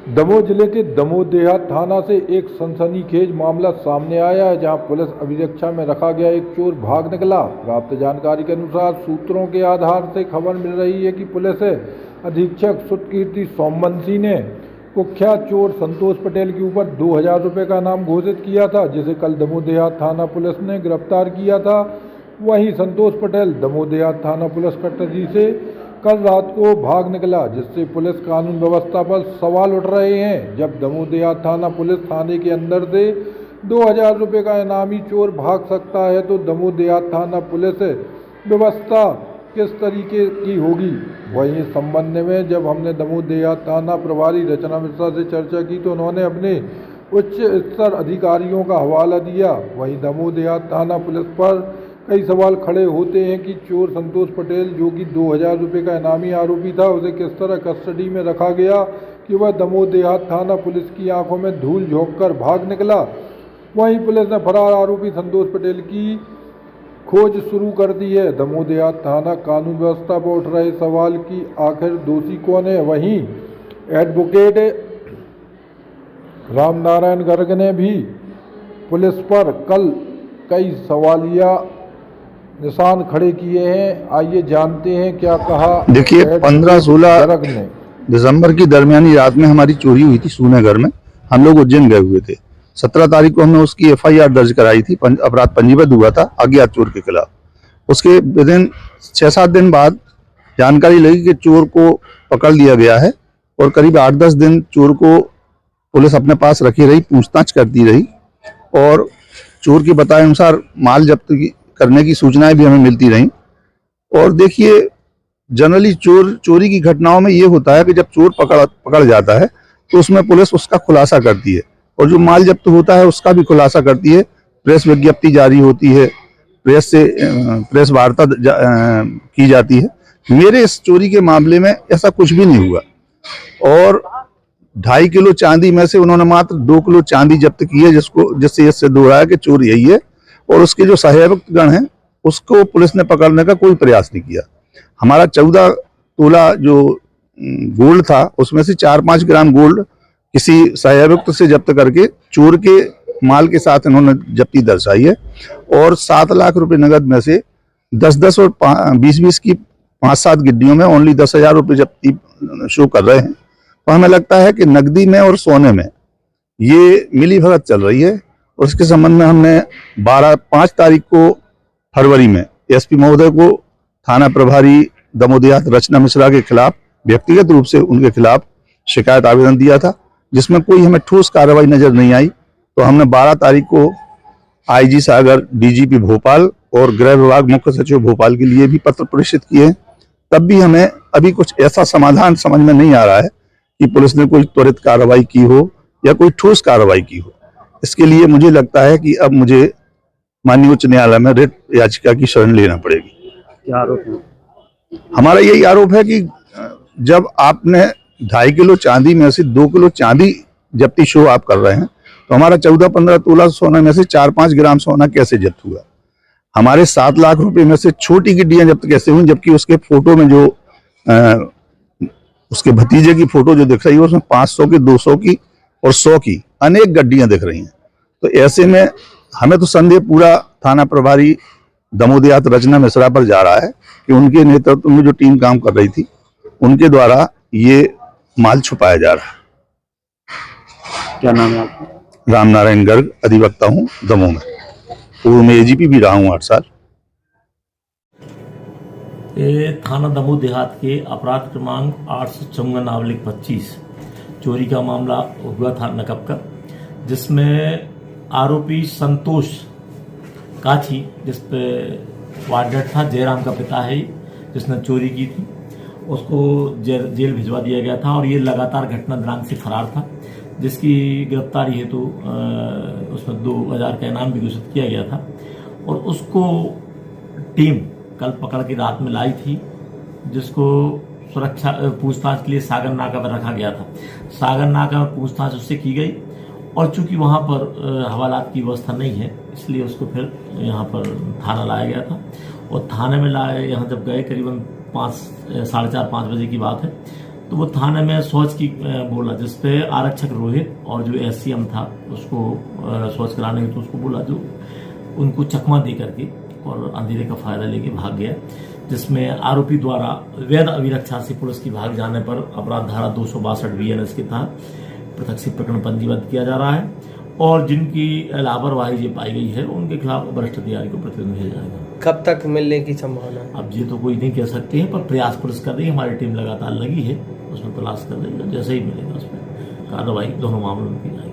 दमोह जिले के दमोह देहात थाना से एक सनसनीखेज मामला सामने आया है, जहां पुलिस अभिरक्षा में रखा गया एक चोर भाग निकला। प्राप्त जानकारी के अनुसार सूत्रों के आधार से खबर मिल रही है कि पुलिस अधीक्षक सुतकीर्ति सोमवंशी ने कुख्यात चोर संतोष पटेल के ऊपर 2000 रुपये का इनाम घोषित किया था, जिसे कल दमोह देहात थाना पुलिस ने गिरफ्तार किया था। वहीं संतोष पटेल दमोह देहात थाना पुलिस कस्टडी से कल रात को भाग निकला, जिससे पुलिस कानून व्यवस्था पर सवाल उठ रहे हैं। जब दमोह देहात थाना पुलिस थाने के अंदर से 2000 रुपये का इनामी चोर भाग सकता है, तो दमोह देहात थाना पुलिस व्यवस्था किस तरीके की होगी। वहीं इस संबंध में जब हमने दमोह देहात थाना प्रभारी रचना मिश्रा से चर्चा की, तो उन्होंने अपने उच्च स्तर अधिकारियों का हवाला दिया। वहीं दमोह देहात थाना पुलिस पर कई सवाल खड़े होते हैं कि चोर संतोष पटेल, जो कि 2000 रुपये का इनामी आरोपी था, उसे किस तरह कस्टडी में रखा गया कि वह दमोह देहात थाना पुलिस की आंखों में धूल झोंककर भाग निकला। वहीं पुलिस ने फरार आरोपी संतोष पटेल की खोज शुरू कर दी है। दमोह देहात थाना कानून व्यवस्था पर उठ रहे सवाल कि आखिर दोषी कौन है। वहीं एडवोकेट रामनारायण गर्ग ने भी पुलिस पर कल कई सवालिया निशान खड़े किए हैं। आइए जानते हैं क्या कहा। देखिए, 15-16 दिसंबर की दरमियानी रात में हमारी चोरी हुई थी सूने घर में। हम लोग उज्जैन गए हुए थे। 17 तारीख को हमने उसकी FIR दर्ज कराई थी, अपराध पंजीबद्ध हुआ था अज्ञात चोर के खिलाफ। उसके विदिन 6-7 दिन बाद जानकारी लगी कि चोर को पकड़ लिया गया है, और करीब 8-10 दिन चोर को पुलिस अपने पास रखी रही, पूछताछ करती रही, और चोर के बताए अनुसार माल जब्त करने की सूचनाएं भी हमें मिलती रहीं। और देखिए, जनरली चोरी की घटनाओं में ये होता है कि जब चोर पकड़ जाता है तो उसमें पुलिस उसका खुलासा करती है, और जो माल जब्त होता है उसका भी खुलासा करती है। प्रेस विज्ञप्ति जारी होती है, प्रेस वार्ता की जाती है। मेरे इस चोरी के मामले में ऐसा कुछ भी नहीं हुआ, और 2.5 किलो चांदी में से उन्होंने मात्र 2 किलो चांदी जब्त की है, जिससे ये सिद्ध हो रहा है कि चोर यही है। और उसके जो सहायक गण हैं उसको पुलिस ने पकड़ने का कोई प्रयास नहीं किया। हमारा 14 तोला जो गोल्ड था, उसमें से 4-5 ग्राम गोल्ड किसी सहायक से जब्त करके चोर के माल के साथ इन्होंने जब्ती दर्शाई है। और 7 लाख रुपए नगद में से 10-10 और 20-20 की 5-7 गिड्डियों में ओनली 10,000 रुपये जब्ती शो कर रहे हैं। तो हमें लगता है कि नकदी में और सोने में ये मिली भगत चल रही है। और इसके संबंध में हमने 5 तारीख को फरवरी में SP महोदय को थाना प्रभारी दमोह देहात रचना मिश्रा के खिलाफ व्यक्तिगत रूप से उनके खिलाफ शिकायत आवेदन दिया था, जिसमें कोई हमें ठोस कार्रवाई नजर नहीं आई। तो हमने 12 तारीख को IG सागर, DGP भोपाल और गृह विभाग मुख्य सचिव भोपाल के लिए भी पत्र प्रेषित किए हैं। तब भी हमें अभी कुछ ऐसा समाधान समझ में नहीं आ रहा है कि पुलिस ने कोई त्वरित कार्रवाई की हो या कोई ठोस कार्रवाई की हो। इसके लिए मुझे लगता है कि अब मुझे माननीय उच्च न्यायालय में रिट याचिका की शरण लेना पड़ेगी। क्या आरोप है? हमारा यही आरोप है कि जब आपने 2.5 किलो चांदी में से 2 किलो चांदी जब्ती शो आप कर रहे हैं, तो हमारा 14-15 तोला सोना में से 4-5 ग्राम सोना कैसे जब्त हुआ? हमारे 7 लाख रुपए में से छोटी गिड्डियां जब्त कैसे हुई, जबकि उसके फोटो में जो उसके भतीजे की फोटो जो दिख रही है उसमें 500 की, 200 की और 100 की अनेक गड्डियां दिख रही हैं। तो ऐसे में हमें तो संदेह पूरा थाना प्रभारी दमोह देहात रचना मिश्रा पर जा रहा है कि उनके नेतृत्व में जो टीम काम कर रही थी, उनके द्वारा ये माल छुपाया जा रहा है। क्या नाम है आपका? रामनारायण गर्ग, अधिवक्ता हूँ दमोह में। पूर्व में AGP भी रहा हूँ 8 साल। थाना दमोह देहात के अपराध क्रमांक 854/25 चोरी का मामला हुआ था नकब का, जिसमें आरोपी संतोष काछी, जिसपे वारंट था, जयराम का पिता है जिसने चोरी की थी, उसको जेल भिजवा दिया गया था। और ये लगातार घटना दिनांक से फरार था, जिसकी गिरफ्तारी हेतु उसमें 2000 का इनाम भी घोषित किया गया था। और उसको टीम कल पकड़ के रात में लाई थी, जिसको सुरक्षा पूछताछ के लिए सागर नाका पर रखा गया था। सागर नाका पर पूछताछ उससे की गई, और चूंकि वहां पर हवालात की व्यवस्था नहीं है, इसलिए उसको फिर यहाँ पर थाना लाया गया था। और थाने में लाए, यहाँ जब गए करीबन 4:30-5 बजे की बात है, तो वो थाने में शौच की बोला, जिसपे आरक्षक रोहित और जो एससीएम था उसको शौच कराने के तो उसको बोला, जो उनको चकमा दे करके और अंधेरे का फायदा लेके भाग गया, जिसमें आरोपी द्वारा वैध अभिरक्षा से पुलिस की भाग जाने पर अपराध धारा 262 बीएनएस के तहत पृथक से प्रकरण पंजीबद्ध किया जा रहा है और जिनकी लापरवाही ये पाई गई है उनके खिलाफ वरिष्ठ अधिकारी को प्रतिवेदन भेजा जाएगा। कब तक मिलने की संभावना है? अब ये तो कोई नहीं कह सकते हैं, पर प्रयास पुलिस कर रही है, हमारी टीम लगातार लगी है, उसमें तलाश कर रही है, जैसे ही मिलेगा उसमें कार्रवाई दोनों मामलों में की जाएगी।